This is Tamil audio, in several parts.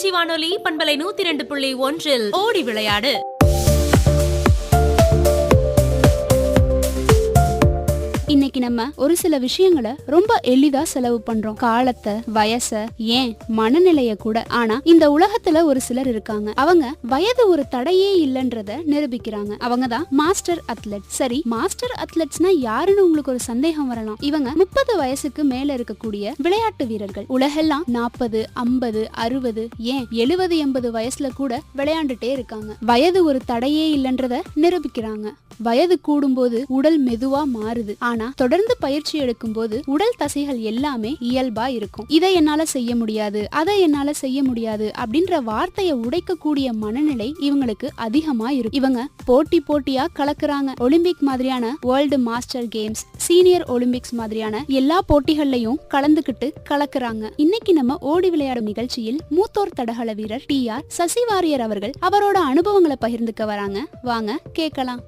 திருச்சி வானொலி பண்பலை 102.1 ஓடி விளையாடு. இன்னைக்கு நம்ம ஒரு சில விஷயங்களை ரொம்ப எளிதா செலவு பண்றோம். காலத்தை, வயச, ஏன் மனநிலைய கூட. ஆனா இந்த உலகத்துல ஒரு சிலர் இருக்காங்க. அவங்க வயது ஒரு தடையே இல்லைன்றத நிரூபிக்கிறாங்க. அவங்க தான் மாஸ்டர் அத்லெட். சரி, மாஸ்டர் அத்லெட்ஸ்னா யாருன்னு உங்களுக்கு ஒரு சந்தேகம் வரலாம். இவங்க 30 வயசுக்கு மேல இருக்கக்கூடிய விளையாட்டு வீரர்கள். உலகெல்லாம் 40, 50, 60, ஏன் 70, 80 வயசுல கூட விளையாண்டுட்டே இருக்காங்க. வயது ஒரு தடையே இல்லைன்றத நிரூபிக்கிறாங்க. வயது கூடும்போது உடல் மெதுவா மாறுது. ஆனா தொடர்ந்து பயிற்சி எடுக்கும் போது உடல் தசைகள் எல்லாமே இயல்பா இருக்கும். இதை என்னால செய்ய முடியாது, அதை என்னால செய்ய முடியாது அப்படின்ற வார்த்தையை உடைக்கக்கூடிய மனநிலை இவங்களுக்கு அதிகமா இருக்கும். இவங்க போட்டியா கலக்குறாங்க. ஒலிம்பிக் மாதிரியான world master games, senior Olympics மாதிரியான எல்லா போட்டிகள்லயும் கலந்துகிட்டு கலக்குறாங்க. இன்னைக்கு நம்ம ஓடி விளையாடும் நிகழ்ச்சியில் மூத்தோர் தடகள வீரர் TR சசிவாரியர் அவர்கள் அவரோட அனுபவங்களை பகிர்ந்துக்க வராங்க. வாங்க கேட்கலாம்.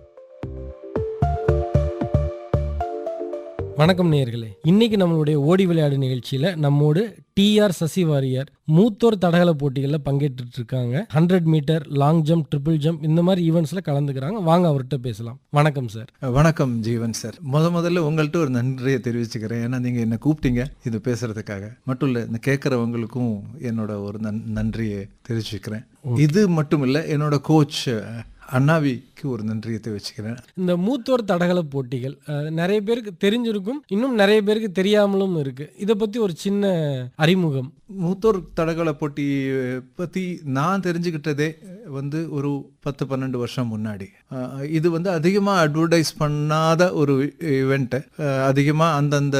வணக்கம் நேயர்களே, இன்னைக்கு நம்மளுடைய ஓடி விளையாடு நிகழ்ச்சியில நம்மோடு TR சசிவாரியர் மூத்தோர் தடகள போட்டிகளில் பங்கேற்று இருக்காங்க. 100 metre, long jump, triple jump இந்த மாதிரி ஈவெண்ட்ஸ்ல கலந்துக்கிறாங்க. வாங்க அவர்கிட்ட பேசலாம். வணக்கம் சார். வணக்கம் ஜீவன் சார். முதல்ல உங்கள்கிட்ட ஒரு நன்றியை தெரிவிச்சுக்கிறேன். ஏன்னா நீங்க என்ன கூப்பிட்டீங்க இது பேசுறதுக்காக. மட்டும் இல்ல, இந்த கேட்கறவங்களுக்கும் என்னோட ஒரு நன்றியை தெரிவிச்சுக்கிறேன். இது மட்டும் இல்ல, என்னோட கோச் அண்ணாவிக்கு ஒரு நன்றியை தெரிவிச்சுக்கிறேன். இந்த மூத்தோர் தடகள போட்டிகள் நிறைய பேருக்கு தெரிஞ்சிருக்கும், இன்னும் நிறைய பேருக்கு தெரியாமலும் இருக்கு. இதை பத்தி ஒரு சின்ன அறிமுகம். மூத்தோர் தடகள போட்டி பற்றி நான் தெரிஞ்சுக்கிட்டதே ஒரு 10-12 வருஷம் முன்னாடி. இது அதிகமாக அட்வர்டைஸ் பண்ணாத ஒரு ஈவெண்ட்டு. அதிகமாக அந்தந்த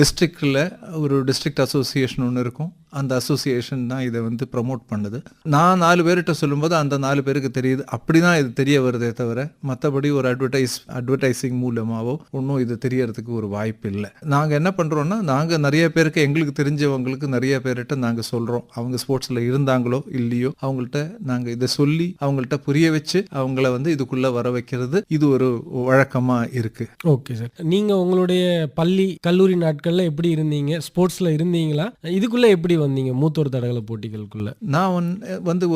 டிஸ்ட்ரிக்டில் ஒரு டிஸ்ட்ரிக்ட் அசோசியேஷன் ஒன்று இருக்கும். அந்த அசோசியேஷன் தான் இதை ப்ரமோட் பண்ணுது. நான் 4 பேர்கிட்ட சொல்லும்போது அந்த 4 பேருக்கு தெரியுது. அப்படி தான் இது தெரிய வருதே தவிர மற்றபடி ஒரு அட்வர்டைஸிங் மூலமாகவோ ஒன்றும் இது தெரியறதுக்கு ஒரு வாய்ப்பு இல்லை. நாங்கள் என்ன பண்ணுறோன்னா, நாங்கள் நிறைய பேருக்கு, எங்களுக்கு தெரிஞ்சவங்களுக்கு நிறைய பேர்கிட்ட நாங்கள் சொல்கிறோம். அவங்க ஸ்போர்ட்ஸில் இருந்தாங்களோ இல்லையோ அவங்கள்ட்ட நாங்கள் இதை சொல்லி அவங்கள்ட்ட புரிய வச்சு அவங்கள இதுக்குள்ள வர வைக்கிறது இது ஒரு வழக்கமா இருக்கு. ஓகே சார், நீங்க உங்களுடைய பள்ளி கல்லூரி நாட்கள்ல எப்படி இருந்தீங்க? ஸ்போர்ட்ஸ்ல இருந்தீங்களா? இதுக்குள்ள எப்படி வந்தீங்க மூத்தோர் தடகள போட்டிகளுக்குள்ள? நான்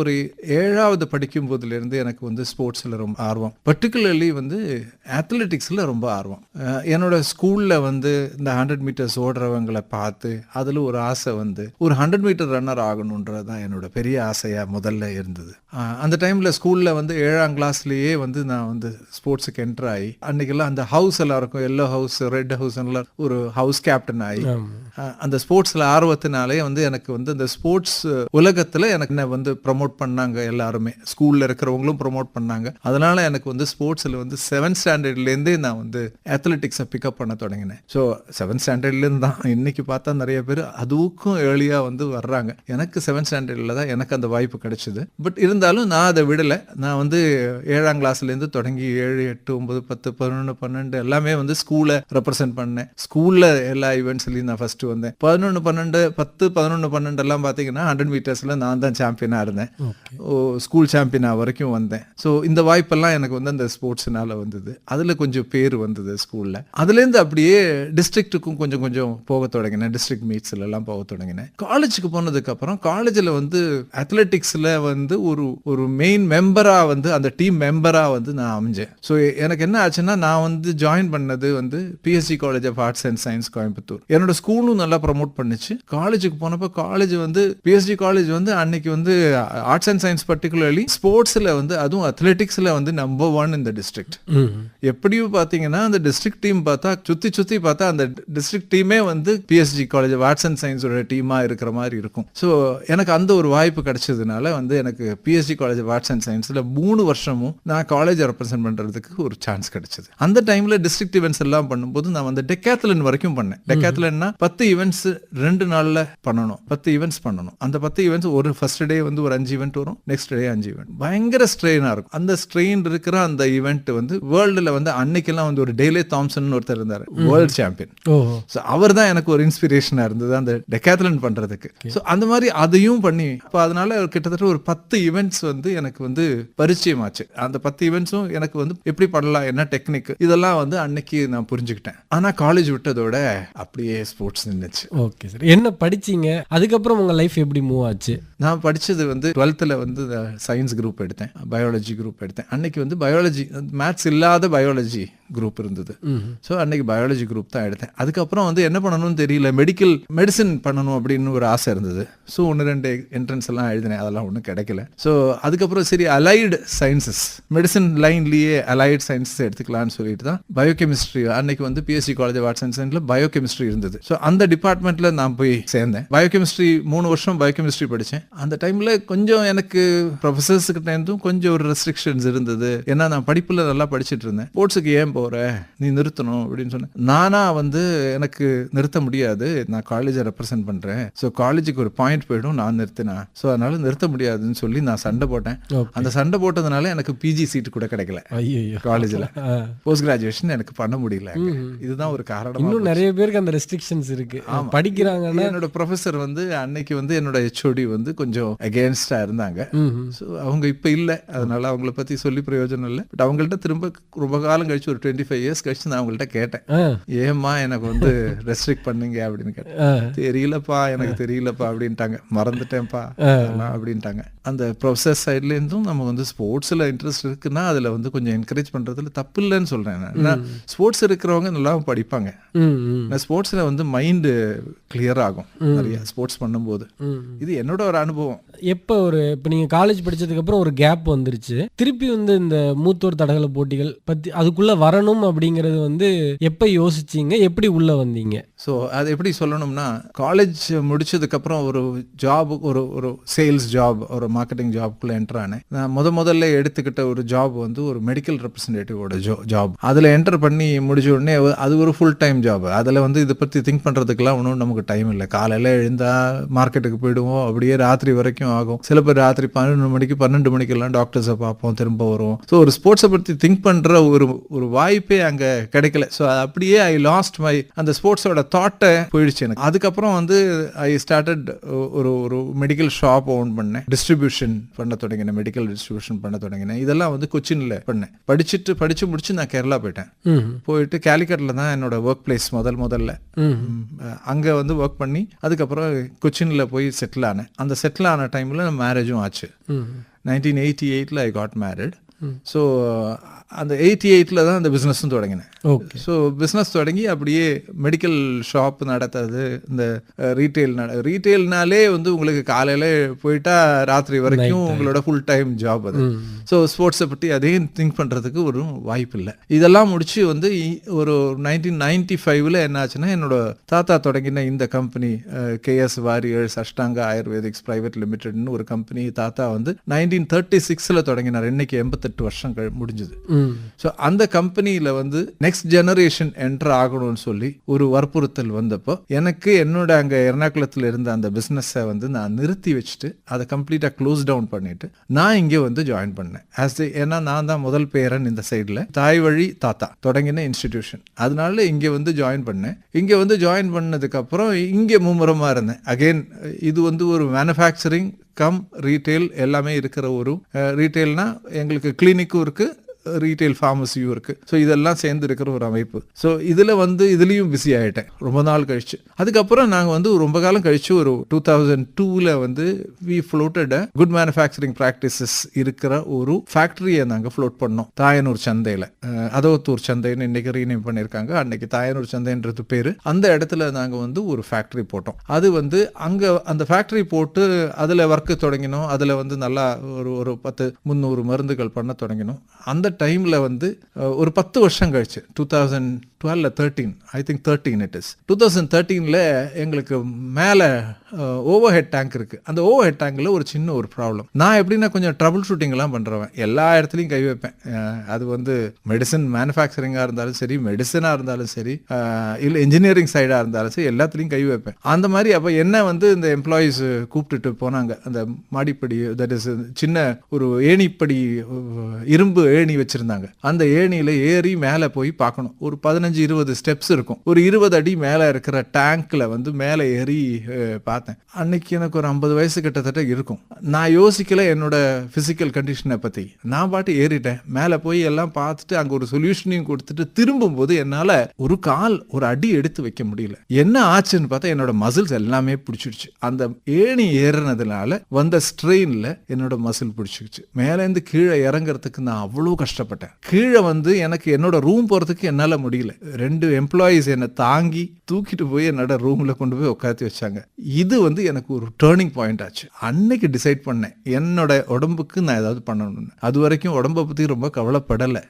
ஒரு 7வது படிக்கும் போதுல இருந்து எனக்கு ஸ்போர்ட்ஸ்ல ரொம்ப ஆர்வம். பர்டிகுலர்லி அத்லெட்டிக்ஸ்ல ரொம்ப ஆர்வம். என்னோட ஸ்கூல்ல இந்த 100 மீட்டர்ஸ் ஓடுறவங்களை பார்த்து அதுல ஒரு ஆசை ஒரு 100 மீட்டர் ரன்னர் ஆகணுன்றது தான் என்னோட பெரிய ஆசையா முதல்ல இருந்தது. அந்த டைம்ல ஸ்கூல்ல 7ஆம் கிளாஸ்லயே நான் ஸ்போர்ட்ஸுக்கு என்டர் ஆகி, அன்னைக்கெல்லாம் அந்த ஹவுஸ் எல்லாம் இருக்கும், எல்லோ ஹவுஸ், ரெட் ஹவுஸ் எல்லாம், ஒரு ஹவுஸ் கேப்டன் ஆகி அந்த ஸ்போர்ட்ஸ்ல ஆர்வத்தினாலே எனக்கு அந்த ஸ்போர்ட்ஸ் உலகத்துல எனக்கு என்ன ப்ரமோட் பண்ணாங்க. எல்லாருமே ஸ்கூல்ல இருக்கிறவங்களும் ப்ரமோட் பண்ணாங்க. அதனால எனக்கு ஸ்போர்ட்ஸ்ல 7th ஸ்டாண்டர்ட்ல இருந்தே நான் அத்லெட்டிக்ஸை பிக்கப் பண்ண தொடங்கினேன். ஸோ 7th ஸ்டாண்டர்ட்ல இருந்து தான் இன்னைக்கு பார்த்தா நிறைய பேர் அதுக்கும் ஏர்லியா வர்றாங்க. எனக்கு 7th ஸ்டாண்டர்ட்ல தான் எனக்கு அந்த வாய்ப்பு கிடைச்சது. பட் இருந்தாலும் நான் அதை விடலை. நான் 7ஆம் கிளாஸ்லேருந்து தொடங்கி 7, 8, 9, 10, 11, 12 எல்லாமே ஸ்கூலை ரெப்ரசென்ட் பண்ணேன். ஸ்கூலில் எல்லா ஈவெண்ட்ஸ்லையும் நான் ஃபர்ஸ்ட் வந்தேன். 11, 12, 10, 11, 12 எல்லாம் பார்த்தீங்கன்னா 100 மீட்டர்ஸில் நான் தான் சாம்பியனாக இருந்தேன். ஸ்கூல் சாம்பியனாக வரைக்கும் வந்தேன். ஸோ இந்த வாய்ப்பெல்லாம் எனக்கு அந்த ஸ்போர்ட்ஸ்னால வந்தது. அதில் கொஞ்சம் பேர் வந்தது ஸ்கூலில். அதுலேருந்து அப்படியே டிஸ்ட்ரிக்ட்டுக்கும் கொஞ்சம் கொஞ்சம் போக தொடங்கினேன். டிஸ்ட்ரிக்ட் மீட்ஸ்ல எல்லாம் போக தொடங்கினேன். காலேஜுக்கு போனதுக்கு அப்புறம் காலேஜில் அத்லெட்டிக்ஸில் ஒரு மெயின் மெம்பரா அந்த டீம் மெம்பரா நான் அமைஞ்சேன். ஸோ எனக்கு என்ன ஆச்சுன்னா, நான் ஜாயின் பண்ணது PSG college of arts and science Coimbatore. என்னோட ஸ்கூலும் நல்லா ப்ரமோட் பண்ணிச்சு. காலேஜுக்கு போனப்போ காலேஜ் PSG காலேஜ் அன்னைக்கு ஆர்ட்ஸ் அண்ட் சயின்ஸ் பர்டிகுலர்லி ஸ்போர்ட்ஸ்ல அதுவும் அத்லெட்டிக்ஸ்ல நம்பர் 1 இந்த டிஸ்ட்ரிக்ட். எப்படியும் பாத்தீங்கன்னா அந்த டிஸ்ட்ரிக்ட் டீம் பார்த்தா சுத்தி பார்த்தா அந்த டிஸ்ட்ரிக்ட் டீமே PSG college of arts and சயின்ஸோட டீமா இருக்கிற மாதிரி இருக்கும். ஸோ எனக்கு அந்த ஒரு வாய்ப்பு கிடைச்சதுனால எனக்கு PSG college of arts and சயின்ஸ்ல 3 வருஷமும் நான் காலேஜை ரெப்ரசென்ட் பண்றதுக்கு ஒரு சான்ஸ் கிடைச்சது. அந்த டைம்ல டிஸ்ட்ரிக்ட் ஈவெண்ட்ஸ் எல்லாம் பண்ணும்போது நான் டெக்காத்லன் வரைக்கும் பண்ணேன். டெக்காத்லன்னா 10 ஈவெண்ட்ஸ் 2 நாள்ல பண்ணணும். 10 ஈவெண்ட்ஸ் பண்ணணும். அந்த 10 ஈவெண்ட்ஸ் ஒரு ஃபர்ஸ்ட் டே ஒரு 5 ஈவெண்ட் வரும், நெக்ஸ்ட் டே 5 ஈவெண்ட். பயங்கர ஸ்ட்ரெயினா இருக்கும். அந்த ஸ்ட்ரெயின் இருக்கிற அந்த ஈவெண்ட் வேர்ல்டுல அன்னைக்கெல்லாம் ஒரு டேலே தாம்சன் ஒருத்தர் இருந்தாரு, வேர்ல்ட் சாம்பியன். அவர் தான் எனக்கு ஒரு இன்ஸ்பிரேஷனா இருந்தது அந்த டெக்காத்லன் பண்றதுக்கு. ஸோ அந்த மாதிரி அதையும் பண்ணி அதனால கிட்டத்தட்ட ஒரு 10 ஈவெண்ட்ஸ் எனக்கு பரிச்சயமாச்சு. அந்த 10 ஈவெண்ட்ஸும் எனக்கு எப்படி பண்ணலாம், என்ன டெக்னிக், இதெல்லாம் அன்னைக்கு நான் புரிஞ்சுக்கிட்டேன். ஆனா காலேஜ் விட்டதோட அப்படியே ஸ்போர்ட்ஸ் நின்னுச்சு. ஓகே சார், என்ன படிச்சீங்க? அதுக்கப்புறம் உங்கள் லைஃப் எப்படி மூவ் ஆச்சு? நான் படித்தது வந்து 12th வந்து சயின்ஸ் குரூப் எடுத்தேன், பயாலஜி குரூப் எடுத்தேன். அன்னைக்கு வந்து பயாலஜி மேத்ஸ் இல்லாத பயாலஜி குரூப் இருந்தது. ஸோ அன்னைக்கு பயாலஜி குரூப் தான் எடுத்தேன். அதுக்கப்புறம் வந்து என்ன பண்ணணும்னு தெரியல, மெடிசன் பண்ணணும் அப்படின்னு ஒரு ஆசை இருந்தது. ஸோ 1-2 என்ட்ரன்ஸ் எல்லாம் எழுதினேன், அதெல்லாம் ஒன்றும் கிடைக்கல. ஸோ அதுக்கப்புறம் சரி அலைடு சயின்சஸ், மெடிசன் லைன்லேயே அலைடு சயின்சஸ் எடுத்துக்கலாம்னு சொல்லிட்டு தான் பயோகெமிஸ்ட்ரி, அன்னைக்கு வந்து BSc college of arts and சயின்ஸில் பயோகெமிஸ்ட்ரி இருந்தது. ஸோ அந்த டிபார்ட்மெண்ட்டில் நான் போய் சேர்ந்தேன். பயோகெமிஸ்ட்ரி 3 வருஷம் பயோகெமிஸ்ட்ரி படித்தேன். அந்த டைமில் கொஞ்சம் எனக்கு ப்ரொஃபஸர்ஸ் கிட்டேருந்தும் கொஞ்சம் ஒரு ரெஸ்ட்ரிக்ஷன்ஸ் இருந்தது. ஏன்னா நான் படிப்பில் நல்லா படிச்சுட்டு இருந்தேன். ஸ்போர்ட்ஸுக்கு ஏன் போகிற, நீ நிறுத்தணும் அப்படின்னு சொன்னேன். நானா வந்து எனக்கு நிறுத்த முடியாது, நான் காலேஜை ரெப்ரசென்ட் பண்ணுறேன், ஸோ காலேஜுக்கு ஒரு பாயிண்ட் போயிடும், நான் நிறுத்தினேன், ஸோ அதனால நிறுத்த முடியாதுன்னு சொல்லி நான் சண்டை போட்டேன். அந்த சண்டை போட்டதுனால எனக்கு பிஜி சீட்டு கூட கிடைக்கல காலேஜில். போஸ்ட் கிராஜுவேஷன் எனக்கு பண்ண முடியல. இதுதான் ஒரு காரணம். இன்னும் நிறைய பேருக்கு அந்த ரெஸ்ட்ரிக்ஷன்ஸ் இருக்கு, படிக்கிறாங்கன்னா. என்னோட ப்ரொஃபஸர் வந்து அன்னைக்கு வந்து என்னோட ஹெச்ஓடி வந்து கொஞ்சம் அகேன்ஸ்டா இருந்தாங்க. ஸோ அவங்க இப்போ இல்லை, அதனால அவங்கள பத்தி சொல்லி பிரயோஜனம் இல்லை. பட் அவங்கள்ட்ட திரும்ப ரொம்ப காலம் கழிச்சு ஒரு 25 இயர்ஸ் கழிச்சு நான் அவங்கள்ட்ட கேட்டேன், ஏம்மா எனக்கு வந்து ரெஸ்ட்ரிக்ட் பண்ணீங்க அப்படின்னு கேட்டேன். தெரியலப்பா, எனக்கு தெரியலப்பா அப்படின்ட்டாங்க, மறந்துட்டேன்ப்பா அப்படின்ட்டாங்க. அந்த ப்ரொஃபஸர் சைட்ல இருந்தும் நம்ம வந்து ஸ்போர்ட்ஸ்ல இன்ட்ரெஸ்ட் இருக்குன்னா அதுல வந்து கொஞ்சம் என்கரேஜ் பண்றதுல தப்பு இல்லைன்னு சொல்றேன். ஸ்போர்ட்ஸ் இருக்கிறவங்க நல்லா படிப்பாங்க. ஸ்போர்ட்ஸ்ல வந்து மைண்டு கிளியர் ஆகும் நிறைய ஸ்போர்ட்ஸ் பண்ணும்போது. இது என்னோட ஒரு அனுபவம். இப்போ நீங்க காலேஜ் படிச்சதுக்கு அப்புறம் ஒரு கேப் வந்துருச்சு, திருப்பி வந்து இந்த மூத்தோர் தடகள போட்டிகள் பத்தி அதுக்குள்ள வரணும் அப்படிங்கறது வந்து எப்ப யோசிச்சீங்க, எப்படி உள்ள வந்தீங்க? ஸோ அது எப்படி சொல்லணும்னா, காலேஜ் முடிச்சதுக்கு அப்புறம் ஒரு ஜாப், ஒரு சேல்ஸ் ஜாப், ஒரு மார்க்கெட்டிங் ஜாப்குள்ள என்டர் ஆனேன். நான் முதல்ல எடுத்துக்கிட்ட ஒரு ஜாப் வந்து ஒரு மெடிக்கல் ரெப்ரஸன்டேட்டிவோட ஜாப். அதில் என்டர் பண்ணி முடிச்ச உடனே அது ஒரு ஃபுல் டைம் ஜாப். அதில் வந்து இதை பற்றி திங்க் பண்ணுறதுக்கெல்லாம் ஒன்றும் நமக்கு டைம் இல்லை. காலையில் எழுந்தா மார்க்கெட்டுக்கு போயிடுவோம், அப்படியே ராத்திரி வரைக்கும் ஆகும். சில பேர் ராத்திரி 12 மணிக்கெல்லாம் டாக்டர்ஸை பார்ப்போம், திரும்ப வருவோம். ஸோ ஒரு ஸ்போர்ட்ஸை பற்றி திங்க் பண்ணுற ஒரு வாய்ப்பே அங்கே கிடைக்கல. ஸோ அப்படியே ஐ லாஸ்ட் மை அந்த ஸ்போர்ட்ஸோட தாட்டை போயிடுச்சு எனக்கு. அதுக்கப்புறம் வந்து ஐ ஸ்டார்டட் ஒரு மெடிக்கல் ஷாப் ஓன் பண்ணேன், டிஸ்ட்ரிபியூஷன் பண்ண தொடங்கினேன், மெடிக்கல் டிஸ்ட்ரிபியூஷன் பண்ண தொடங்கினேன். இதெல்லாம் வந்து கொச்சின்ல பண்ணேன். படிச்சு முடிச்சு நான் கேரளா போயிட்டேன். போயிட்டு கேலிக்கட்ல தான் என்னோட ஒர்க் பிளேஸ் முதல்ல. அங்க வந்து ஒர்க் பண்ணி அதுக்கப்புறம் கொச்சின்ல போய் செட்டில் ஆனேன். அந்த செட்டில் ஆன டைம்ல மேரேஜும் ஆச்சு. 1988 ஐ காட் மேரிட். ஸோ அந்த 88 தான் அந்த பிஸ்னஸும் தொடங்கினேன். ஸோ பிஸ்னஸ் தொடங்கி அப்படியே மெடிக்கல் ஷாப் நடத்துறது, இந்த ரீட்டெயில்னாலே வந்து உங்களுக்கு காலையில் போயிட்டா ராத்திரி வரைக்கும் உங்களோட ஃபுல் டைம் ஜாப் அது. ஸோ ஸ்போர்ட்ஸை பற்றி அதையும் திங்க் பண்ணுறதுக்கு ஒரு வாய்ப்பு இல்லை. இதெல்லாம் முடிச்சு வந்து ஒரு 1995 என்னாச்சுன்னா, என்னோட தாத்தா தொடங்கின இந்த கம்பெனி KS வாரியர்ஸ் அஷ்டாங்கா ஆயுர்வேதிக்ஸ் பிரைவேட் லிமிடெட்னு ஒரு கம்பெனி தாத்தா வந்து 1936 தொடங்கினார். இன்னைக்கு 88 வருஷம் முடிஞ்சது. ஸோ அந்த கம்பெனியில் வந்து நெக்ஸ்ட் ஜெனரேஷன் என்டர் ஆகணும்னு சொல்லி ஒரு வற்புறுத்தல் வந்தப்போ எனக்கு என்னோட அங்கே எர்ணாகுளத்தில் இருந்த அந்த பிஸ்னஸை வந்து நான் நிறுத்தி வச்சுட்டு அதை கம்ப்ளீட்டாக க்ளோஸ் டவுன் பண்ணிட்டு நான் இங்கே வந்து ஜாயின் பண்ணேன். ஏன்னா நான் தான் முதல் பேரன் இந்த சைடில், தாய் வழி தாத்தா தொடங்கின இன்ஸ்டிடியூஷன். அதனால இங்கே வந்து ஜாயின் பண்ணேன். இங்கே வந்து ஜாயின் பண்ணதுக்கு அப்புறம் இங்கே மும்முரமாக இருந்தேன். அகெயின் இது வந்து ஒரு மேனுஃபேக்சரிங் கம் ரீட்டைல் எல்லாமே இருக்கிற ஒரு ரீட்டைல்னா எங்களுக்கு கிளினிக்கும் இருக்கு, ரீட்டைல் ஃபார்மசியும் இருக்கு. ஸோ இதெல்லாம் சேர்ந்து இருக்கிற ஒரு அமைப்பு. ஸோ இதில் வந்து இதுலேயும் பிஸி ஆகிட்டேன் ரொம்ப நாள் கழிச்சு. அதுக்கப்புறம் நாங்கள் வந்து ரொம்ப காலம் கழிச்சு ஒரு 2002 வந்து we floated good manufacturing practices இருக்கிற ஒரு ஃபேக்டரியை நாங்கள் ஃப்ளோட் பண்ணோம் தாயனூர் சந்தையில். அதோத்தூர் சந்தைன்னு இன்னைக்கு ரீநேம் பண்ணியிருக்காங்க. அன்னைக்கு தாயனூர் சந்தைன்றது பேர். அந்த இடத்துல நாங்கள் வந்து ஒரு ஃபேக்டரி போட்டோம். அது வந்து அங்கே அந்த ஃபேக்டரி போட்டு அதில் ஒர்க்கு தொடங்கினோம். அதில் வந்து நல்லா ஒரு 10-300 மருந்துகள் பண்ண தொடங்கினோம். அந்த டைம்ல வந்து ஒரு 10 வருஷம் கழிச்சு 2012-13 ஐ திங்க் 13 இட் இஸ் 2013 எங்களுக்கு மேலே ஓவர் ஹெட் டேங்க் இருக்கு. அந்த ஓவர் ஹெட் டேங்க்ல ஒரு சின்ன ஒரு ப்ராப்ளம். நான் எப்படின்னா கொஞ்சம் ட்ரபிள் ஷூட்டிங் எல்லாம் பண்றவன், எல்லா இடத்துலையும் கை வைப்பேன். அது வந்து மெடிசன் மேனுஃபேக்சரிங்கா இருந்தாலும் சரி, மெடிசனா இருந்தாலும் சரி, இல்லை இன்ஜினியரிங் சைடா இருந்தாலும் சரி, எல்லாத்துலையும் கை வைப்பேன். அந்த மாதிரி அப்போ என்ன வந்து இந்த எம்ப்ளாயீஸ் கூப்பிட்டுட்டு போனாங்க. அந்த மாடிப்படி, தட் இஸ் சின்ன ஒரு ஏணிப்படி, இரும்பு ஏணி வச்சிருந்தாங்க. அந்த ஏணியில ஏறி மேலே போய் பார்க்கணும். ஒரு 15-20 ஸ்டெப்ஸ் இருக்கும். ஒரு 20 அடி மேலே இருக்கிற டேங்க்ல வந்து மேலே ஏறி பார்த்து பார்த்தேன். அன்னைக்கு எனக்கு ஒரு 50 வயசு கிட்டத்தட்ட இருக்கும். நான் யோசிக்கல என்னோட பிசிக்கல் கண்டிஷனை பத்தி. நான் பாட்டு ஏறிட்டேன். மேல போய் எல்லாம் பார்த்துட்டு அங்க ஒரு சொல்யூஷனையும் கொடுத்துட்டு திரும்பும் போது என்னால ஒரு அடி எடுத்து வைக்க முடியல. என்ன ஆச்சுன்னு பார்த்தா என்னோட மசில்ஸ் எல்லாமே பிடிச்சிடுச்சு. அந்த ஏணி ஏறினதுனால வந்த ஸ்ட்ரெயின்ல என்னோட மசில் பிடிச்சிருச்சு. மேல இருந்து கீழே இறங்குறதுக்கு நான் அவ்வளவு கஷ்டப்பட்டேன். கீழே எனக்கு என்னோட ரூம் போறதுக்கு என்னால முடியல. 2 எம்ப்ளாயிஸ் என்னை தாங்கி தூக்கிட்டு போய் என்னோட ரூம்ல கொண்டு போய் உட்காந்து வச்சாங்க. இது எனக்கு ஒரு டேர்னிங் பாயிண்ட் ஆச்சு. அன்னைக்கு டிசைட் பண்ணேன் என்னோட உடம்புக்கு நான் ஏதாவது பண்ணணும்னு. அது வரைக்கும் உடம்பை பத்தி ரொம்ப கவலைப்படலை.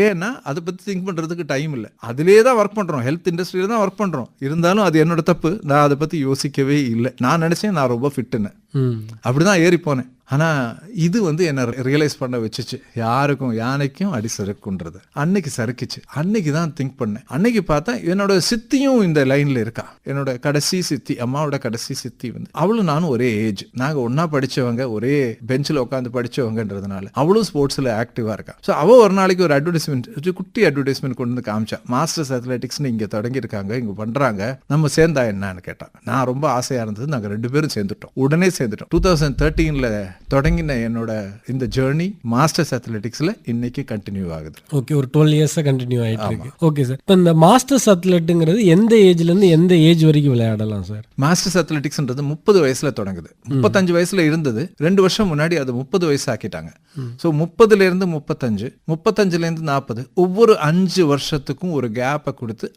ஏன்னா அதை பத்தி திங்க் பண்றதுக்கு டைம் இல்லை. அதிலே தான் ஒர்க் பண்றோம், ஹெல்த் இண்டஸ்ட்ரியில தான் ஒர்க் பண்றோம். இருந்தாலும் அது என்னோட தப்பு. நான் அதை பத்தி யோசிக்கவே இல்லை. நான் நினைச்சேன் நான் ரொம்ப ஃபிட்டுன்னு. அப்படிதான் ஏறி போனேன். ஆனா இது என்ன ரியலைஸ் பண்ண வச்சுச்சு, யாருக்கும் யானைக்கும் அடி சறுக்குன்றது. அன்னைக்கு சறுக்குச்சு. அன்னைக்கு தான் திங்க் பண்ணேன். அன்னைக்கு பார்த்தா என்னோட சித்தியும் இந்த லைன்ல இருக்கா. என்னோட கடைசி சித்தி, அம்மாவோட கடைசி சித்தி அவளும் நானும் ஒரே ஏஜ். நாங்க ஒன்னா படிச்சவங்க, ஒரே பெஞ்சில் உட்காந்து படிச்சவங்கன்றதுனால அவளும் ஸ்போர்ட்ஸ்ல ஆக்டிவா இருக்கா. ஸோ அவ ஒரு நாளைக்கு ஒரு அட்வர்டைஸ்மெண்ட், குட்டி அட்வர்டைஸ்மெண்ட் கொண்டு வந்து காமிச்சா. மாஸ்டர்ஸ் அத்லெட்டிக்ஸ்னு இங்க தொடங்கி இருக்காங்க, இங்க பண்றாங்க, நம்ம சேர்ந்தா என்னன்னு கேட்டா. நான் ரொம்ப ஆசையா இருந்தது. நாங்க 2 பேரும் சேர்ந்துட்டோம். உடனே சேர்ந்துட்டோம். 2013ல தொடங்கின என்னோட இந்த ஜேர்னி மாஸ்டர்ஸ் அத்லெட்டிக்ஸ்ல இன்னைக்கு கண்டினியூ ஆகுது. ஓகே, ஒரு 12 இயர்ஸா கண்டினியூ ஆயிட்டு இருக்கு. ஓகே சார், இப்போ இந்த மாஸ்டர்ஸ் அத்லெட்டுங்கிறது எந்த ஏஜ்ல இருந்து எந்த ஏஜ் வரைக்கும் விளையாடலாம் சார்? மாஸ்டர்ஸ் அத்லெட்டிக்ஸ்ன்றது 30 வயசுல தொடங்குது. 35 வயசுல இருந்தது. 2 வருஷம் முன்னாடி அது 30 வயசு ஆக்கிட்டாங்க. ஸோ 30ல இருந்து 35, 35ல இருந்து 40, ஒவ்வொரு 5 வருஷத்துக்கும் ஒரு கேப்பை கொடுத்து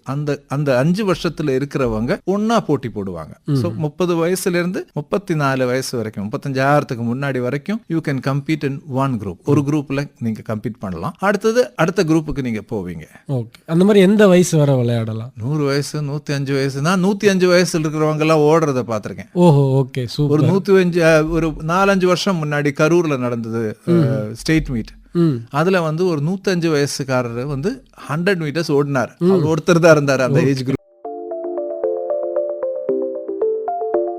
அந்த 5 வருஷத்துல இருக்கிறவங்க ஒன்னா போட்டி போடுவாங்க. ஸோ 30 வயசுல இருந்து 34 வயசு வரைக்கும், 35 முன்னாடி வரைக்கும் you can compete in one group. ஒரு குரூப்ல நீங்க கம்பீட் பண்ணலாம். அடுத்த குரூப்புக்கு நீங்க போவீங்க. ஓகே, அந்த மாதிரி எந்த வயசு வரை விளையாடலாம்? 100 வயசு, 105 வயசு. நான் 105 வயசுல இருக்கிறவங்க எல்லாம் ஓடுறத பாத்திருக்கேன். ஓஹோ, ஓகே, சூப்பர். ஒரு 105, ஒரு 4-5 வருஷம் முன்னாடி கரூர்ல நடந்தது ஸ்டேட் மீட். அதுல ஒரு 105 வயசுக்காரர் 100 மீட்டர்ஸ் ஓடினார். அவர் ஒருத்தர் தான் இருந்தார் அந்த ஏஜ் குரூப்.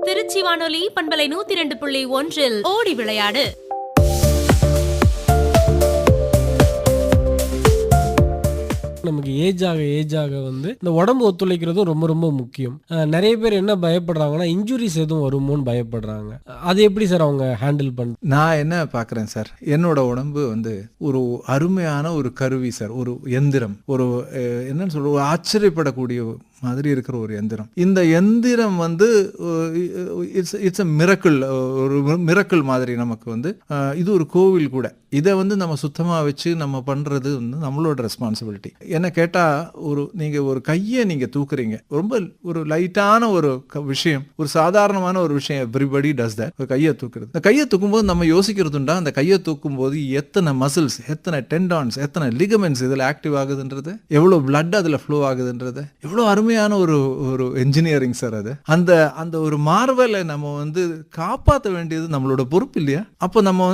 திருச்சி வானொலி பண்பலை 102.1 ஓடி விளையாடு. நமக்கு ஏஜ் ஆக இந்த உடம்பு ஒத்துழைக்கிறதும் ரொம்ப ரொம்ப முக்கியம். நிறைய பேர் என்ன பயப்படுறாங்கன்னா, இன்ஜுரிஸ் எதுவும் வருமோன்னு பயப்படுறாங்க. அது எப்படி சார் அவங்க ஹேண்டில் பண்ண? நான் என்ன பாக்குறேன் சார், என்னோட உடம்பு ஒரு அருமையான ஒரு கருவி சார், ஒரு எந்திரம், ஒரு என்னன்னு சொல்ற, ஒரு ஆச்சரியப்படக்கூடிய மாதிரி இருக்கிற ஒரு எந்திரம். இந்த எந்திரம் இட்ஸ் மிரக்கிள், ஒரு மிரக்கிள் மாதிரி நமக்கு இது ஒரு கோவில் கூட. இதை நம்ம சுத்தமா வச்சு நம்ம பண்றது நம்மளோட ரெஸ்பான்சிபிலிட்டி. என்ன கேட்டா, நீங்க ஒரு கையை நீங்க தூக்குறீங்க, ரொம்ப ஒரு லைட்டான ஒரு விஷயம், ஒரு சாதாரணமான ஒரு விஷயம். Everybody does that. ஒரு கையை தூக்குறது. இந்த கையை தூக்கும்போது நம்ம யோசிக்கிறதுண்டா, அந்த கையை தூக்கும் போது எத்தனை மசில்ஸ், எத்தனை டெண்டான்ஸ், எத்தனை லிகமெண்ட்ஸ் இதுல ஆக்டிவ் ஆகுதுன்றது, எவ்வளவு பிளட் அதுல ஃப்ளோ ஆகுதுன்றது, எவ்வளவு அருமையான ஒரு என்ஜினியரிங் சார். அது அந்த ஒரு மார்வலை நம்ம காப்பாற்ற வேண்டியது நம்மளோட பொறுப்பு இல்லையா? அப்போ நம்ம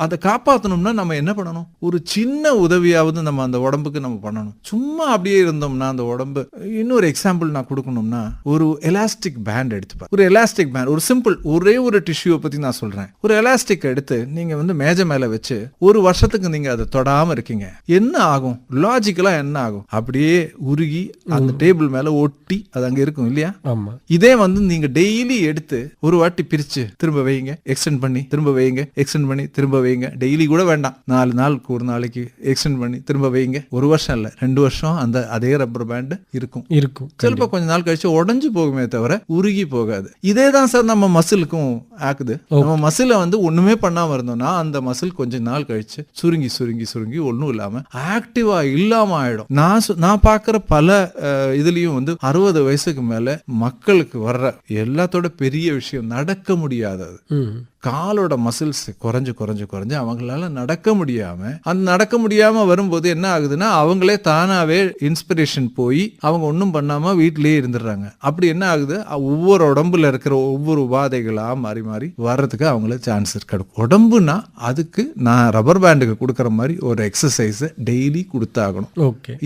அதை காப்பாற்றணும்னா நம்ம என்ன பண்ணணும்? ஒரு சின்ன உதவியாவது நம்ம அந்த உடம்புக்கு நம்ம பண்ணணும். சும்மா அப்படியே இருந்தோம்னா அந்த உடம்பு. இன்னொரு எக்ஸாம்பிள் நான் கொடுக்கணும்னா, ஒரு எலாஸ்டிக் பேண்ட் எடுத்துப்பா. ஒரு எலாஸ்டிக் பேண்ட், ஒரு சிம்பிள், ஒரே ஒரு டிஷ்யூவை பத்தி நான் சொல்றேன். ஒரு எலாஸ்டிக் எடுத்து நீங்க மேஜை மேல வச்சு 1 வருஷத்துக்கு நீங்க அதை தொடாம இருக்கீங்க, என்ன ஆகும்? லாஜிக்கலா என்ன ஆகும்? அப்படியே உருகி அந்த டேபிள் மேல ஒட்டி அது அங்க இருக்கும் இல்லையா? இதே நீங்க டெய்லி எடுத்து ஒரு வாட்டி பிரிச்சு திரும்ப வைங்க, எக்ஸ்டெண்ட் பண்ணி திரும்ப வைங்க, எக்ஸ்டெண்ட் பண்ணி திரும்ப வைங்க. டெய்லி கூட வேண்டாம், 4 நாளுக்கு ஒரு நாளைக்கு எக்ஸ்டெண்ட் பண்ணி திரும்ப வைங்க. 1 வருஷம் இல்ல, 2 வருஷம் அதே ரப்பர் பேண்ட் இருக்கும். சிலப்ப கொஞ்ச நாள் கழிச்சு உடஞ்சு போகுமே தவிர உருகி போகாது. இதே தான் சார் நம்ம மசிலுக்கும் ஆக்குது. நம்ம மசில ஒண்ணுமே பண்ணாம இருந்தோம்னா அந்த மசில் கொஞ்ச நாள் கழிச்சு சுருங்கி சுருங்கி சுருங்கி ஒன்னும் இல்லாம ஆக்டிவா இல்லாம ஆயிடும். நான் பாக்குற பல இதுலயும் 60 வயசுக்கு மேல மக்களுக்கு வர்ற எல்லாத்தோட பெரிய விஷயம் நடக்க முடியாதது. காலோட மசில்ஸ் குறைஞ்சு குறைஞ்சு குறைஞ்சு அவங்களால நடக்க முடியாம வரும்போது என்ன ஆகுதுன்னா, அவங்களே தானாவே இன்ஸ்பிரேஷன் போய் அவங்க ஒன்றும் பண்ணாம வீட்டிலேயே இருந்துடுறாங்க. அப்படி என்ன ஆகுது, ஒவ்வொரு உடம்புல இருக்கிற ஒவ்வொரு உபாதைகளா மாறி மாறி வர்றதுக்கு அவங்களுக்கு சான்ஸ் கிடைக்கும். உடம்புனா அதுக்கு நான் ரப்பர் பேண்டுக்கு கொடுக்குற மாதிரி ஒரு எக்ஸசைஸ் டெய்லி கொடுத்தாகணும்.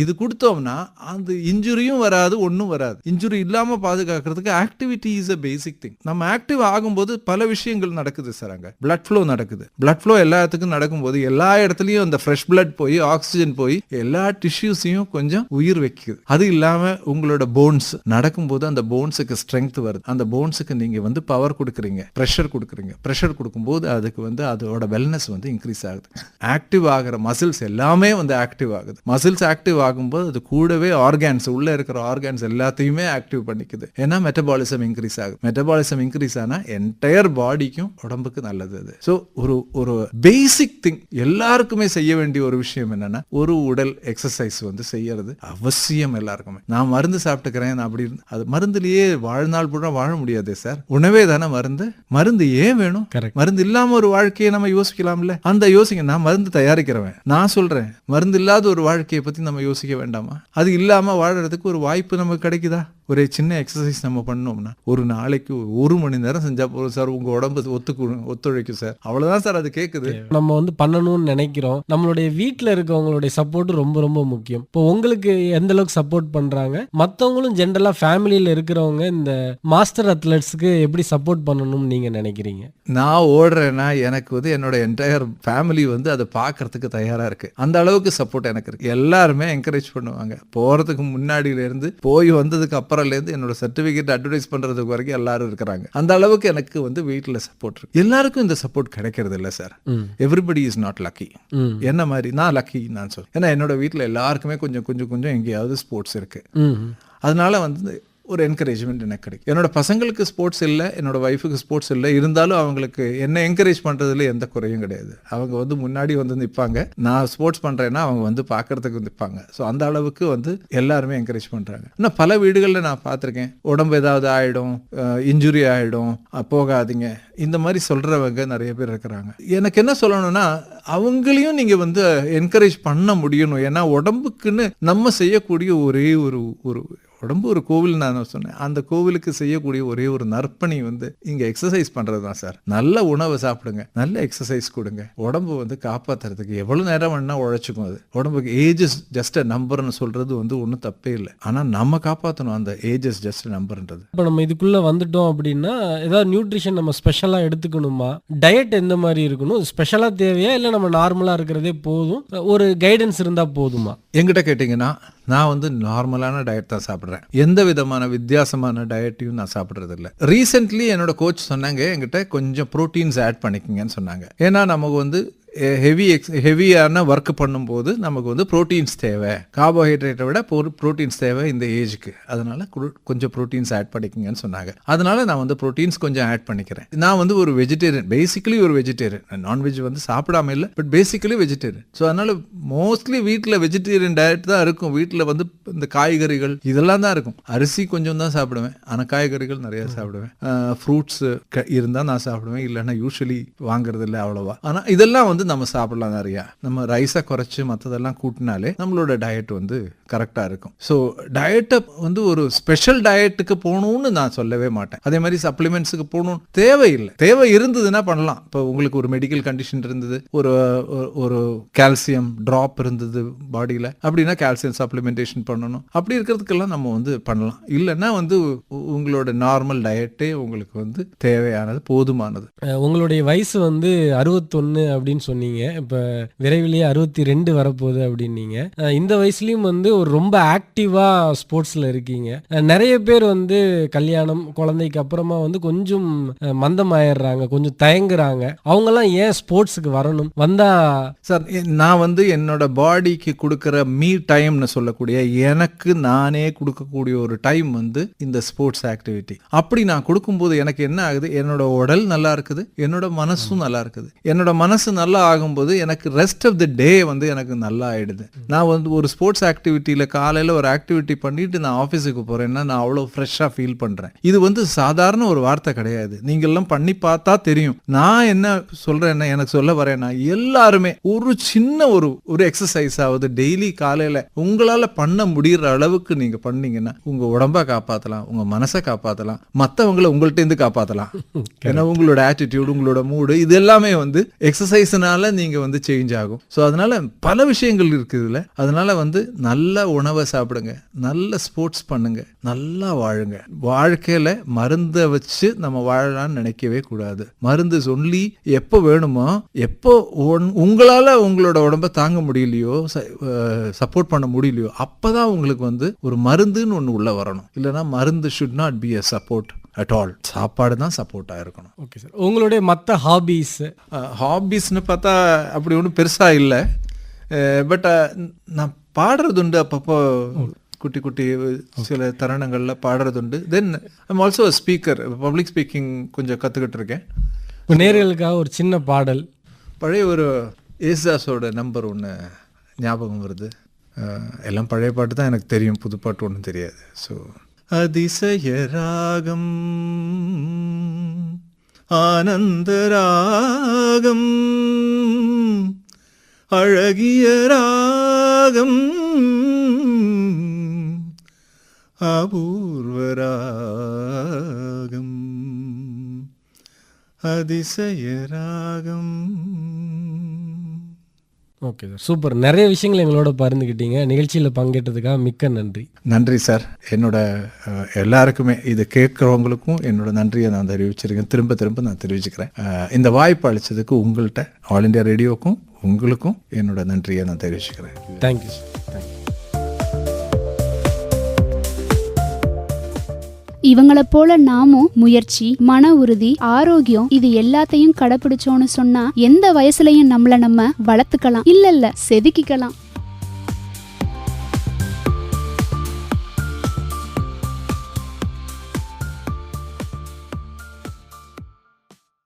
இது கொடுத்தோம்னா அந்த இன்ஜுரியும் வராது, ஒன்றும் வராது. இன்ஜுரி இல்லாம பாதுகாக்கிறதுக்கு activity is a basic thing. நம்ம ஆக்டிவ் ஆகும்போது பல விஷயங்கள் நடக்குது நடக்குது சார். அங்க பிளட் ஃப்ளோ நடக்குது. பிளட் ஃப்ளோ எல்லா இடத்துக்கும் நடக்கும்போது எல்லா இடத்துலயும் அந்த ஃப்ரெஷ் பிளட் போய் ஆக்சிஜன் போய் எல்லா டிஷ்யூஸையும் கொஞ்சம் உயிர் வைக்குது. அது இல்லாம உங்களோட போன்ஸ் நடக்கும்போது அந்த போன்ஸுக்கு ஸ்ட்ரென்த் வருது. அந்த போன்ஸுக்கு நீங்க வந்து பவர் கொடுக்குறீங்க, ப்ரெஷர் கொடுக்குறீங்க. ப்ரெஷர் கொடுக்கும்போது அதுக்கு வந்து அதோட வெல்னஸ் வந்து இன்க்ரீஸ் ஆகுது. ஆக்டிவ் ஆகிற மசில்ஸ் எல்லாமே வந்து ஆக்டிவ் ஆகுது. மசில்ஸ் ஆக்டிவ் ஆகும்போது அது கூடவே ஆர்கான்ஸ், உள்ள இருக்கிற ஆர்கான்ஸ் எல்லாத்தையுமே ஆக்டிவ் பண்ணிக்குது. ஏன்னா மெட்டபாலிசம் இன்க்ரீஸ் ஆகுது. மெட்டபாலிசம் இன்க்ரீஸ் ஆனா என்டையர் பாடிக்கும் உடம்புக்கு நல்லது அது. ஸோ ஒரு பேசிக் திங் எல்லாருக்குமே செய்ய வேண்டிய ஒரு விஷயம் என்னன்னா, ஒரு உடல் எக்ஸசைஸ் வந்து செய்யறது அவசியம் எல்லாருக்குமே. நான் மருந்து சாப்பிட்டுக்கிறேன் அப்படி அது மருந்துலயே வாழ்நாள் பூரா வாழ முடியாது சார். உணவே தானே மருந்து. மருந்து ஏன் வேணும்? மருந்து இல்லாம ஒரு வாழ்க்கையை நம்ம யோசிக்கலாம்ல. அந்த யோசிக்க, நான் மருந்து தயாரிக்கிறவன், நான் சொல்றேன் மருந்து இல்லாத ஒரு வாழ்க்கையை பத்தி நம்ம யோசிக்க வேண்டாமா? அது இல்லாம வாழறதுக்கு ஒரு வாய்ப்பு நமக்கு கிடைக்குதா? ஒரு சின்ன எக்ஸசைஸ் நம்ம பண்ணோம்னா ஒரு நாளைக்கு 1 மணி நேரம் செஞ்சா போதும் சார். உங்க உடம்பு ஒத்துழைக்கும் சார். அவ்வளவுதான் சார் அது கேக்குது. நம்ம வந்து பண்ணணும்னு நினைக்கிறோம். நம்மளுடைய வீட்டுல இருக்கவங்களுடைய சப்போர்ட் ரொம்ப ரொம்ப முக்கியம். இப்போ உங்களுக்கு எந்த அளவுக்கு சப்போர்ட் பண்றாங்க, மத்தவங்களும் ஜென்ரலா ஃபேமிலியில இருக்கிறவங்க இந்த மாஸ்டர் அத்லெட்ஸ்க்கு எப்படி சப்போர்ட் பண்ணணும்னு நீங்க நினைக்கிறீங்க? நான் ஓடுறேன்னா எனக்கு வந்து என்னோட என்டையர் ஃபேமிலி வந்து அதை பார்க்கறதுக்கு தயாரா இருக்கு. அந்த அளவுக்கு சப்போர்ட் எனக்கு இருக்கு. எல்லாருமே என்கரேஜ் பண்ணுவாங்க. போறதுக்கு முன்னாடியில இருந்து போய் வந்ததுக்கு அப்புறம் என்னோட சர்டிபிகேட் அட்வர்டைஸ் பண்றதுக்கு வரைக்கும் எல்லாரும் இருக்கிறாங்க. அந்த அளவுக்கு எனக்கு வந்து வீட்டுல சப்போர்ட் இருக்கு. எல்லாருக்கும் இந்த சப்போர்ட் கிடைக்கிறது இல்ல sir. Everybody is not lucky. என்ன மாதிரி நான் லக்கி நான் சொல்றேன். ஏன்னா என்னோட வீட்டுல எல்லாருக்குமே கொஞ்சம் கொஞ்சம் கொஞ்சம் எங்கேயாவது ஸ்போர்ட்ஸ் இருக்கு. அதனால வந்து ஒரு என்கரேஜ்மெண்ட் எனக்கு கிடைக்கும். என்னோட பசங்களுக்கு ஸ்போர்ட்ஸ் இல்லை, என்னோட ஒய்ஃபுக்கு ஸ்போர்ட்ஸ் இல்லை, இருந்தாலும் அவங்களுக்கு என்ன என்கரேஜ் பண்ணுறதுல எந்த குறையும் கிடையாது. அவங்க வந்து முன்னாடி வந்து நிற்பாங்க. நான் ஸ்போர்ட்ஸ் பண்ணுறேன்னா அவங்க வந்து பார்க்கறதுக்கு நிற்பாங்க. ஸோ அந்த அளவுக்கு வந்து எல்லாருமே என்கரேஜ் பண்ணுறாங்க. இன்னும் பல வீடுகளில் நான் பார்த்துருக்கேன், உடம்பு ஏதாவது ஆகிடும், இன்ஜுரி ஆகிடும், போகாதீங்க, இந்த மாதிரி சொல்கிறவங்க நிறைய பேர் இருக்கிறாங்க. எனக்கு என்ன சொல்லணும்னா, அவங்களையும் நீங்கள் வந்து என்கரேஜ் பண்ண முடியணும். ஏன்னா உடம்புக்குன்னு நம்ம செய்யக்கூடிய ஒரே ஒரு உடம்பு ஒரு கோவில் நான் சொன்னேன். அந்த கோவிலுக்கு செய்யக்கூடிய ஒரே ஒரு நற்பணி வந்து இங்க எக்ஸசைஸ் பண்றது தான் சார். நல்ல உணவை சாப்பிடுங்க, நல்ல எக்ஸசைஸ் கொடுங்க. உடம்பு வந்து காப்பாத்துறதுக்கு எவ்வளவு நேரம் வேணா உழைச்சிக்கும். அது உடம்புக்கு ஏஜஸ் ஜஸ்ட் நம்பர்னு சொல்றது வந்து ஒன்றும் தப்பே இல்லை. ஆனா நம்ம காப்பாற்றணும் அந்த ஏஜஸ் ஜஸ்ட் நம்பர்ன்றது. இப்போ நம்ம இதுக்குள்ள வந்துட்டோம் அப்படின்னா ஏதாவது நியூட்ரிஷன் நம்ம ஸ்பெஷலா எடுத்துக்கணுமா? டயட் எந்த மாதிரி இருக்கணும்? ஸ்பெஷலா தேவையா இல்லை நம்ம நார்மலா இருக்கிறதே போதும், ஒரு கைடன்ஸ் இருந்தா போதுமா? என்கிட்ட கேட்டீங்கன்னா நான் வந்து நார்மலான டயட் தான் சாப்பிட்றேன். எந்த விதமான வித்தியாசமான டயட்டையும் நான் சாப்பிட்றது இல்லை. ரீசென்ட்லி என்னோட கோச் சொன்னாங்க, என்கிட்ட கொஞ்சம் ப்ரோட்டீன்ஸ் ஆட் பண்ணிக்கங்கன்னு சொன்னாங்க. ஏன்னா நமக்கு வந்து ஹெவியான ஒர்க் பண்ணும்போது நமக்கு வந்து ப்ரோட்டீன்ஸ் தேவை, கார்போஹைட்ரேட்டை விட ப்ரோட்டீன்ஸ் தேவை இந்த ஏஜுக்கு. அதனால கொஞ்சம் ப்ரோட்டீன்ஸ் ஆட் பண்ணிக்கங்கன்னு சொன்னாங்க. அதனால நான் வந்து ப்ரோட்டீன்ஸ் கொஞ்சம் ஆட் பண்ணிக்கிறேன். நான் வந்து ஒரு வெஜிடேரியன், பேசிக்கலி ஒரு வெஜிடேரியன். நான்வெஜ் வந்து சாப்பிடாம இல்லை, பட் பேசிக்கலி வெஜிடேரியன். ஸோ அதனால மோஸ்ட்லி வீட்டில் வெஜிடேரியன் டயட் தான் இருக்கும். வீட்டில் வந்து இந்த காய்கறிகள் இதெல்லாம் தான் இருக்கும். அரிசி கொஞ்சம் தான் சாப்பிடுவேன், ஆனால் காய்கறிகள் நிறைய சாப்பிடுவேன். ஃப்ரூட்ஸ் இருந்தால் நான் சாப்பிடுவேன், இல்லைன்னா யூஸ்வலி வாங்குறது இல்லை அவ்வளோவா. ஆனால் இதெல்லாம் வந்து நம்ம சாப்பிடலாம் நிறையா. நம்ம ரைஸை குறைச்சி மற்றதெல்லாம் கூட்டினாலே நம்மளோட டயட் வந்து கரெக்டாக இருக்கும். ஸோ டயட்டை வந்து ஒரு ஸ்பெஷல் டயட்டுக்கு போகணும்னு நான் சொல்லவே மாட்டேன். அதே மாதிரி சப்ளிமெண்ட்ஸுக்கு போகணும் தேவையில்லை. தேவை இருந்ததுன்னா பண்ணலாம். இப்போ உங்களுக்கு ஒரு மெடிக்கல் கண்டிஷன் இருந்தது, ஒரு கால்சியம் ட்ராப் இருந்தது பாடியில், அப்படின்னா கால்சியம் சப்ளிமெண்டேஷன் பண்ணணும். அப்படி இருக்கிறதுக்கெல்லாம் நம்ம வந்து பண்ணலாம். இல்லைன்னா வந்து உங்களோட நார்மல் டயட்டே உங்களுக்கு வந்து தேவையானது, போதுமானது. உங்களுடைய வயசு வந்து 61 அப்படின்னு சொன்னீங்க. இப்போ விரைவிலேயே 62 வரப்போகுது அப்படின்னீங்க. இந்த வயசுலயும் வந்து ஒரு ரொம்ப ஆக்டிவா ஸ்போர்ட்ஸ்ல இருக்கீங்க. நிறைய பேர் வந்து கல்யாணம் குழந்தைக்கு அப்புறமா வந்து கொஞ்சம் மந்தம் ஆயிடுறாங்க, கொஞ்சம் தயங்குறாங்க. அவங்கெல்லாம் ஏன் ஸ்போர்ட்ஸுக்கு வரணும்? வந்தா சார், நான் வந்து என்னோட பாடிக்கு கொடுக்குற மீ டைம்னு சொல்லக்கூடிய எனக்கு நானே கொடுக்கக்கூடிய ஒரு டைம் வந்து இந்த ஸ்போர்ட்ஸ் ஆக்டிவிட்டி. அப்படி நான் கொடுக்கும்போது எனக்கு என்ன ஆகுது, என்னோட உடல் நல்லா இருக்குது, என்னோட மனசும் நல்லா இருக்குது. என்னோட மனசு நல்லா ஆகும்போது எனக்கு ரெஸ்ட் ஆஃப் த டே வந்து எனக்கு நல்லா ஆயிடுது. நான் வந்து ஒரு ஸ்போர்ட்ஸ் ஆக்டிவிட்டியில காலையில ஒரு ஆக்டிவிட்டி பண்ணிட்டு நான் ஆஃபீஸுக்கு போறேன்னா நான் அவ்வளோ ஃப்ரெஷ்ஷாக ஃபீல் பண்றேன். இது வந்து சாதாரண ஒரு வார்த்தை கிடையாது. நீங்கெல்லாம் பண்ணி பார்த்தா தெரியும். நான் என்ன சொல்றேன்னா, எனக்கு சொல்ல வரேன்னா, எல்லாருமே ஒரு சின்ன ஒரு எக்ஸசைஸ் ஆகுது டெய்லி காலையில உங்களால பண்ண முடியற அளவுக்கு நீங்க பண்ணீங்கன்னா உங்க உடம்ப காப்பாற்றலாம், உங்க மனசை காப்பாற்றலாம், மற்றவங்களை உங்கள்ட்ட இருந்து காப்பாற்றலாம். ஏன்னா உங்களோட ஆட்டிடியூட், உங்களோட மூடு, இது எல்லாமே வந்து எக்ஸசைஸ்னால அதனால நீங்கள் வந்து சேஞ்ச் ஆகும். ஸோ அதனால பல விஷயங்கள் இருக்குதுல்ல. அதனால வந்து நல்ல உணவை சாப்பிடுங்க, நல்ல ஸ்போர்ட்ஸ் பண்ணுங்க, நல்லா வாழுங்க. வாழ்க்கையில் மருந்தை வச்சு நம்ம வாழலாம்னு நினைக்கவே கூடாது. மருந்து சொல்லி எப்போ வேணுமோ, எப்போ உங்களால் உங்களோட உடம்பை தாங்க முடியலையோ, சப்போர்ட் பண்ண முடியலையோ, அப்போதான் உங்களுக்கு வந்து ஒரு மருந்துன்னு ஒன்று உள்ள வரணும். இல்லைன்னா மருந்து should not be a support at all. சாப்பாடு தான் சப்போர்ட்டாக இருக்கணும். ஓகே சார், உங்களுடைய மற்ற ஹாபீஸ்னு பார்த்தா அப்படி ஒன்றும் பெருசாக இல்லை. பட் நான் பாடுறதுண்டு, அப்பப்போ குட்டி குட்டி சில தருணங்களில் பாடுறதுண்டு. Then I'm also a speaker. Public speaking கொஞ்சம் கற்றுக்கிட்டு இருக்கேன். நேயர்களுக்காக ஒரு சின்ன பாடல். பழைய ஒரு ஏசுதாஸோட நம்பர் ஒன்று ஞாபகம் வருது. எல்லாம் பழைய பாட்டு தான் எனக்கு தெரியும், புது பாட்டு ஒன்றும் தெரியாது. ஸோ அதிசய ராகம் ஆனந்த ராகம் அழகிய ராகம் அபூர்வ ராகம் அதிசய ராகம். Okay sir, super. நிறைய விஷயங்கள் எங்களோட பகிர்ந்துக்கிட்டீங்க. நிகழ்ச்சியில் பங்கேற்றதுக்காக மிக்க நன்றி. நன்றி சார். என்னோட எல்லாருக்குமே, இது கேட்குறவங்களுக்கும் என்னோட நன்றியை நான் தெரிவிச்சிருக்கேன். திரும்ப நான் தெரிவிச்சுக்கிறேன். இந்த வாய்ப்பு அளித்ததுக்கு உங்கள்கிட்ட, ஆல் இண்டியா ரேடியோக்கும் உங்களுக்கும் என்னோட நன்றியை நான் தெரிவிச்சுக்கிறேன். Thank you sir. தேங்க்யூ. இவங்கள போல நாமும் முயற்சி, மன உறுதி, ஆரோக்கியம் இது எல்லாத்தையும் கடைபிடிச்சோன்னு சொன்னா எந்த வயசுலயும் நம்மள நம்ம வளர்த்துக்கலாம், இல்ல செதுக்கிக்கலாம்.